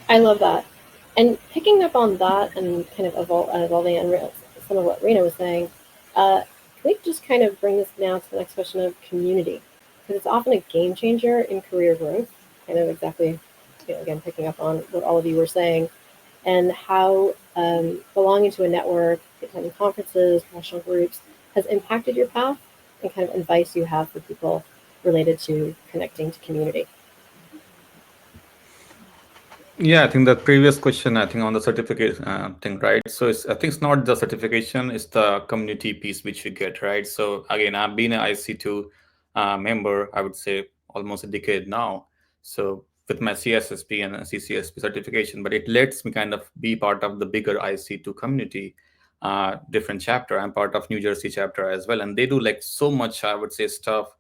I love that. And picking up on that and kind of evolving and some of what Rena was saying, can we just kind of bring this now to the next question of community? Because it's often a game changer in career growth. Kind of exactly, again, picking up on what all of you were saying, and how belonging to a network, attending conferences, professional groups has impacted your path and kind of advice you have for people related to connecting to community. Yeah, I think the previous question, I think on the certificate thing, right? So I think it's not the certification, it's the community piece which you get, right? So again, I've been an IC2 member, I would say almost a decade now. So with my CSSP and CCSP certification, but it lets me kind of be part of the bigger IC2 community, different chapter. I'm part of New Jersey chapter as well. And they do like so much, I would say, stuff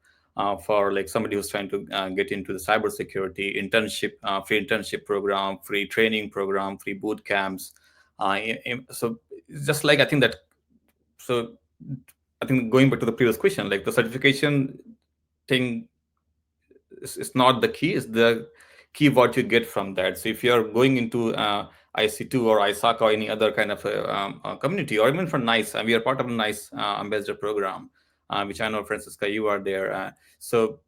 for like somebody who's trying to get into the cybersecurity internship, free internship program, free training program, free boot camps. So it's just like I think that. So I think going back to the previous question, like the certification thing is not the key. It's the key what you get from that. So if you are going into IC2 or ISACA or any other kind of community, or even for NICE, we are part of the NICE ambassador program, which I know, Francesca, you are there. So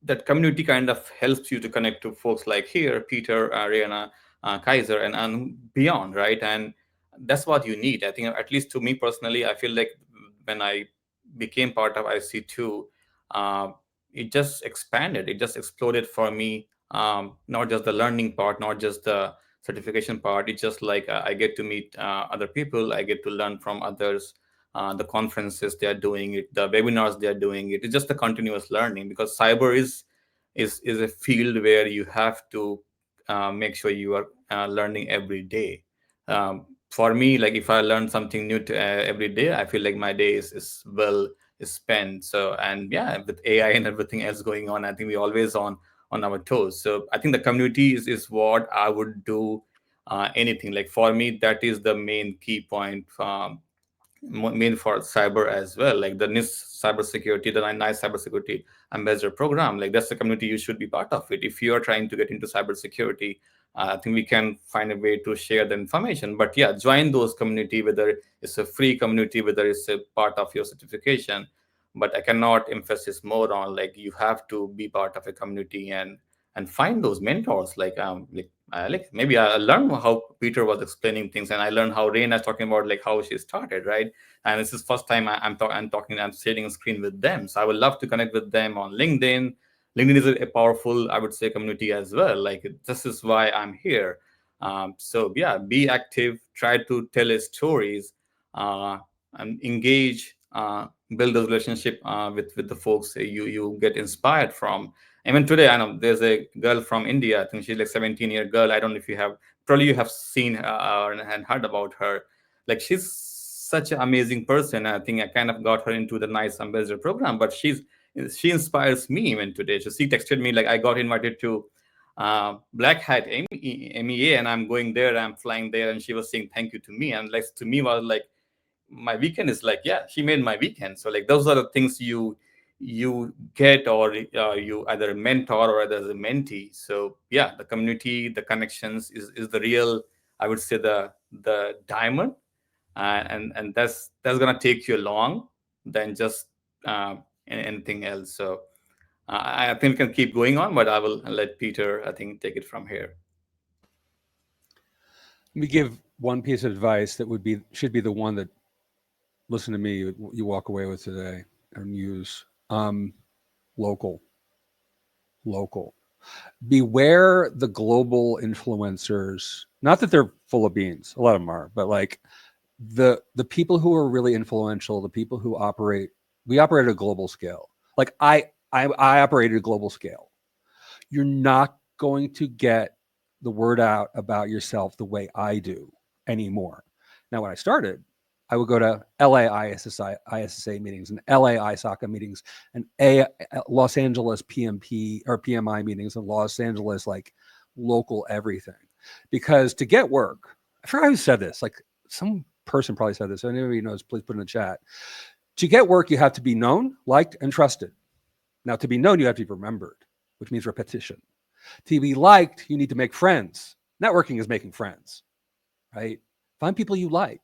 that community kind of helps you to connect to folks like here, Peter, Reanna, Kyser, and beyond, right? And that's what you need. I think, at least to me personally, I feel like when I became part of IC2, uh, it just expanded, it just exploded for me. Not just the learning part, not just the certification part. It's just like I get to meet other people, I get to learn from others, the conferences they are doing it, the webinars they are doing it. It's just a continuous learning, because cyber is a field where you have to make sure you are learning every day. For me, like if I learn something new every day, I feel like my day is well spent. So, and yeah, with AI and everything else going on, I think we're always on our toes. So I think the community is what I would do. Anything like for me, that is the main key point. Main for cyber as well, like the NIST cybersecurity, the NICE cybersecurity ambassador program. Like that's the community you should be part of it. If you are trying to get into cybersecurity, I think we can find a way to share the information. But yeah, join those community, whether it's a free community, whether it's a part of your certification. But I cannot emphasize more on, like, you have to be part of a community and find those mentors. Like maybe I learned how Peter was explaining things, and I learned how Reanna is talking about like how she started, right? And this is first time I'm talking, I'm sharing a screen with them. So I would love to connect with them on LinkedIn. LinkedIn is a powerful, I would say, community as well. Like this is why I'm here. So yeah, be active, try to tell us stories, uh, and engage, build a relationship with the folks you get inspired from. Even today, I know there's a girl from India. I think she's like 17-year girl. I don't know if you have, probably you have seen her and heard about her. Like she's such an amazing person. I think I kind of got her into the NICE ambassador program, but she inspires me even today. So she texted me like I got invited to Black Hat MEA, and I'm going there. I'm flying there, and she was saying thank you to me, and like to me was like my weekend is like, yeah, she made my weekend. So like those are the things you get, or you either a mentor or either as a mentee. So yeah, the community, the connections is the real, I would say, the diamond. And that's gonna take you long than just anything else. So I think we can keep going on, but I will let Peter, I think, take it from here. Let me give one piece of advice that should be the one that, listen to me, you walk away with today and use. Local. Beware the global influencers. Not that they're full of beans, a lot of them are, but like the people who are really influential, the people who we operate at a global scale. Like I operate at a global scale. You're not going to get the word out about yourself the way I do anymore. Now, when I started, I would go to LA ISSA meetings and LA ISACA meetings and Los Angeles PMP or PMI meetings and Los Angeles, like local everything. Because to get work, I forgot who said this, like some person probably said this. If anybody knows, please put in the chat. To get work, you have to be known, liked, and trusted. Now, to be known, you have to be remembered, which means repetition. To be liked, you need to make friends. Networking is making friends, right? Find people you like.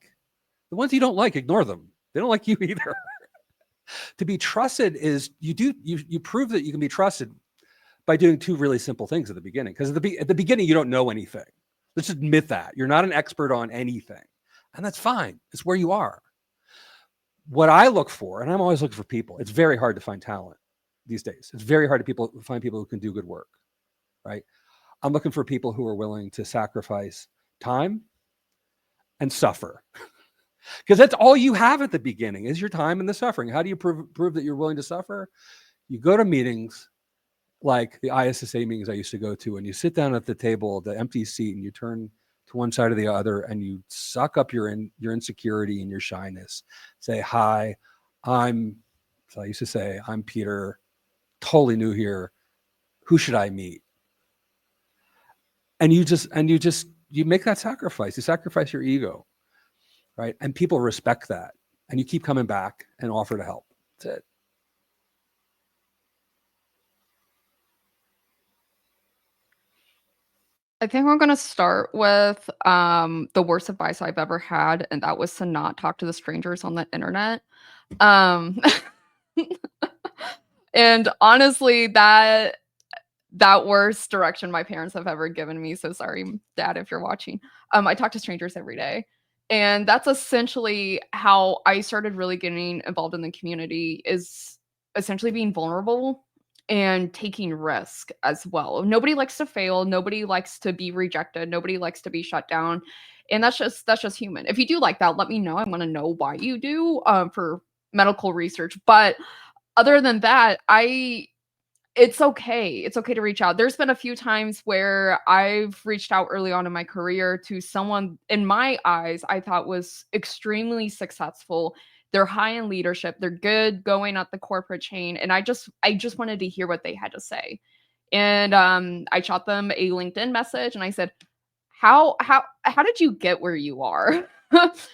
The ones you don't like, ignore them. They don't like you either. To be trusted is you prove that you can be trusted by doing two really simple things at the beginning. Because at the beginning, you don't know anything. Let's admit that. You're not an expert on anything. And that's fine. It's where you are. What I look for, and I'm always looking for people, it's very hard to find talent these days. It's very hard to find people who can do good work, right? I'm looking for people who are willing to sacrifice time and suffer. Because that's all you have at the beginning is your time and the suffering. How do you prove that you're willing to suffer? You go to meetings like the ISACA meetings I used to go to, and you sit down at the table, the empty seat, and you turn to one side or the other, and you suck up your insecurity and your shyness. Say, hi, I used to say, I'm Peter, totally new here. Who should I meet? And you make that sacrifice. You sacrifice your ego, right? And people respect that. And you keep coming back and offer to help. That's it. I think I'm going to start with the worst advice I've ever had, and that was to not talk to the strangers on the internet. And honestly, that worst direction my parents have ever given me. So sorry, Dad, if you're watching. I talk to strangers every day. And that's essentially how I started really getting involved in the community, is essentially being vulnerable and taking risk as well. Nobody likes to fail. Nobody likes to be rejected. Nobody likes to be shut down. And that's just human. If you do like that, let me know. I want to know why you do for medical research. But other than that, it's okay. It's okay to reach out. There's been a few times where I've reached out early on in my career to someone, in my eyes, I thought was extremely successful. They're high in leadership. They're good going up the corporate chain. And I just wanted to hear what they had to say. And I shot them a LinkedIn message and I said, how did you get where you are?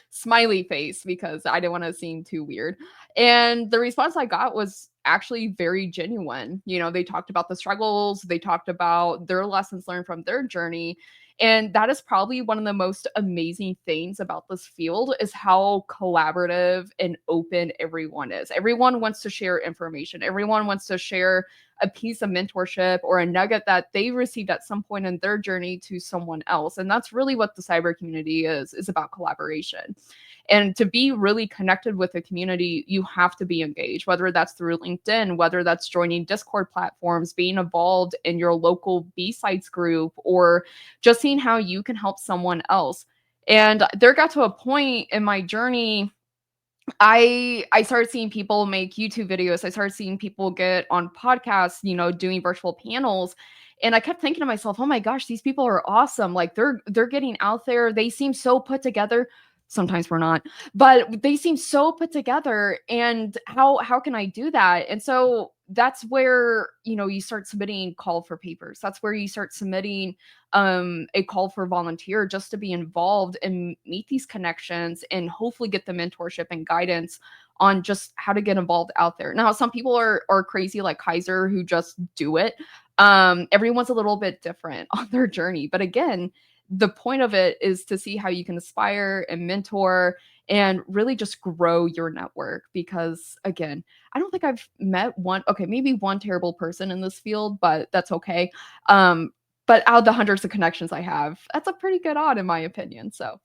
Smiley face, because I didn't want to seem too weird. And the response I got was actually very genuine. You know, they talked about the struggles, they talked about their lessons learned from their journey. And that is probably one of the most amazing things about this field, is how collaborative and open everyone is. Everyone wants to share information. Everyone wants to share a piece of mentorship or a nugget that they received at some point in their journey to someone else. And that's really what the cyber community is about, collaboration. And to be really connected with the community, you have to be engaged, whether that's through LinkedIn, whether that's joining Discord platforms, being involved in your local B-Sites group, or just seeing how you can help someone else. And there got to a point in my journey, I started seeing people make YouTube videos. I started seeing people get on podcasts, you know, doing virtual panels. And I kept thinking to myself, oh my gosh, these people are awesome. Like they're getting out there. They seem so put together. Sometimes we're not, but they seem so put together. And how can I do that? And so that's where, you know, you start submitting call for papers. That's where you start submitting a call for volunteer, just to be involved and meet these connections and hopefully get the mentorship and guidance on just how to get involved out there. Now, some people are crazy like Kyser, who just do it. Everyone's a little bit different on their journey. But again, the point of it is to see how you can aspire and mentor and really just grow your network. Because again, I don't think I've met maybe one terrible person in this field, but that's okay. But out of the hundreds of connections I have, that's a pretty good odd in my opinion. So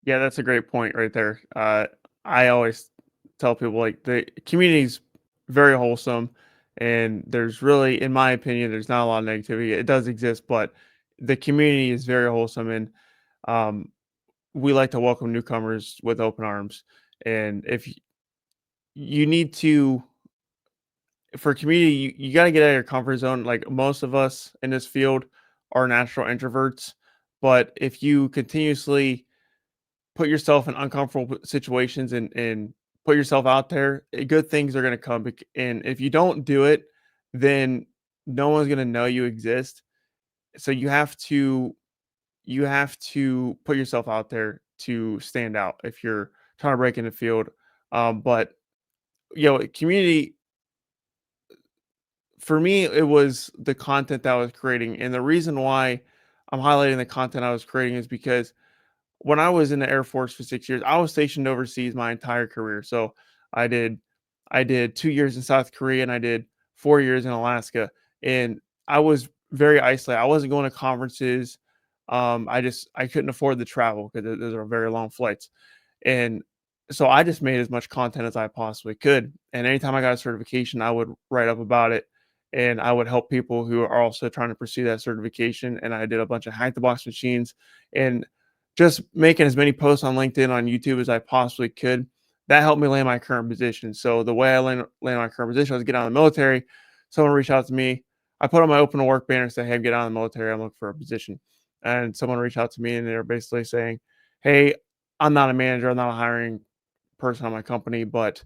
yeah, that's a great point right there. I always tell people, like, the community is very wholesome, and there's really, in my opinion, there's not a lot of negativity. It does exist, but the community is very wholesome, and we like to welcome newcomers with open arms. And if you need to, for community, you got to get out of your comfort zone. Like, most of us in this field are natural introverts, but if you continuously put yourself in uncomfortable situations and put yourself out there, good things are going to come. And if you don't do it, then no one's going to know you exist. So you have to put yourself out there to stand out if you're trying to break in the field. But you know, community, for me, it was the content that I was creating. And the reason why I'm highlighting the content I was creating is because when I was in the Air Force for 6 years, I was stationed overseas my entire career. So I did 2 years in South Korea and I did 4 years in Alaska. And I was very isolated. I wasn't going to conferences. I couldn't afford the travel because those are very long flights. And so I just made as much content as I possibly could. And anytime I got a certification, I would write up about it and I would help people who are also trying to pursue that certification. And I did a bunch of hack the box machines and just making as many posts on LinkedIn, on YouTube as I possibly could. That helped me land my current position. So the way I landed my current position was get out of the military. Someone reached out to me. I put on my open to work banner and said, "Hey, get out of the military. I'm looking for a position." And someone reached out to me and they're basically saying, "Hey, I'm not a manager. I'm not a hiring person on my company, but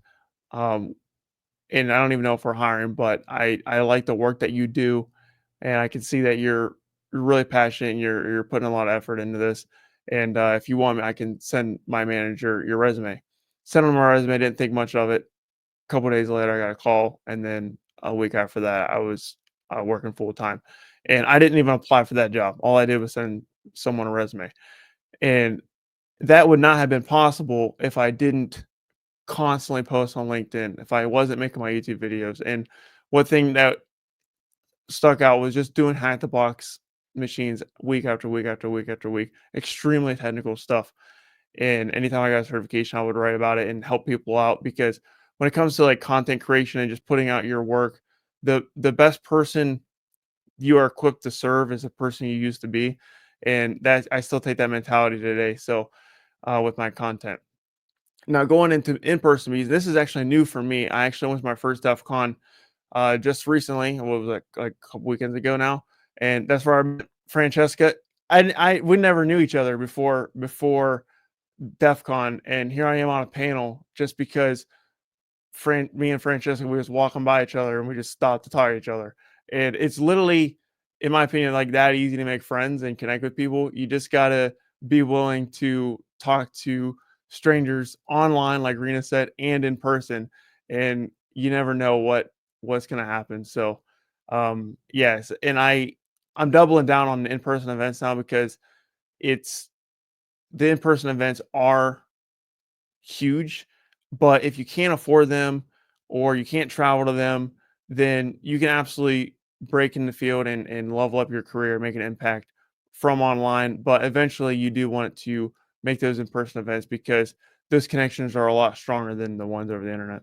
and I don't even know if we're hiring, but I like the work that you do, and I can see that you're really passionate and you're putting a lot of effort into this. And if you want me, I can send my manager your resume." Sent him my resume. Didn't think much of it. A couple days later, I got a call, and then a week after that, I was working full time, and I didn't even apply for that job. All I did was send someone a resume, and that would not have been possible if I didn't constantly post on LinkedIn, if I wasn't making my YouTube videos. And one thing that stuck out was just doing hack the box machines week after week after week after week, extremely technical stuff. And anytime I got a certification, I would write about it and help people out, because when it comes to like content creation and just putting out your work, the best person you are equipped to serve is the person you used to be. And that I still take that mentality today. So with my content. Now going into in-person meetings, this is actually new for me. I actually went to my first DEF CON just recently. What was it, like a couple weekends ago now? And that's where I met Francesca. We never knew each other before DEF CON, and here I am on a panel just because me and Francesca, we was walking by each other and we just stopped to talk to each other. And it's literally, in my opinion, like that easy to make friends and connect with people. You just gotta be willing to talk to strangers online, like Reanna said, and in person. And you never know what's gonna happen. So yes, and I'm doubling down on the in-person events now, because it's the in-person events are huge, but if you can't afford them or you can't travel to them, then you can absolutely break in the field and level up your career, make an impact from online. But eventually you do want to make those in-person events, because those connections are a lot stronger than the ones over the internet.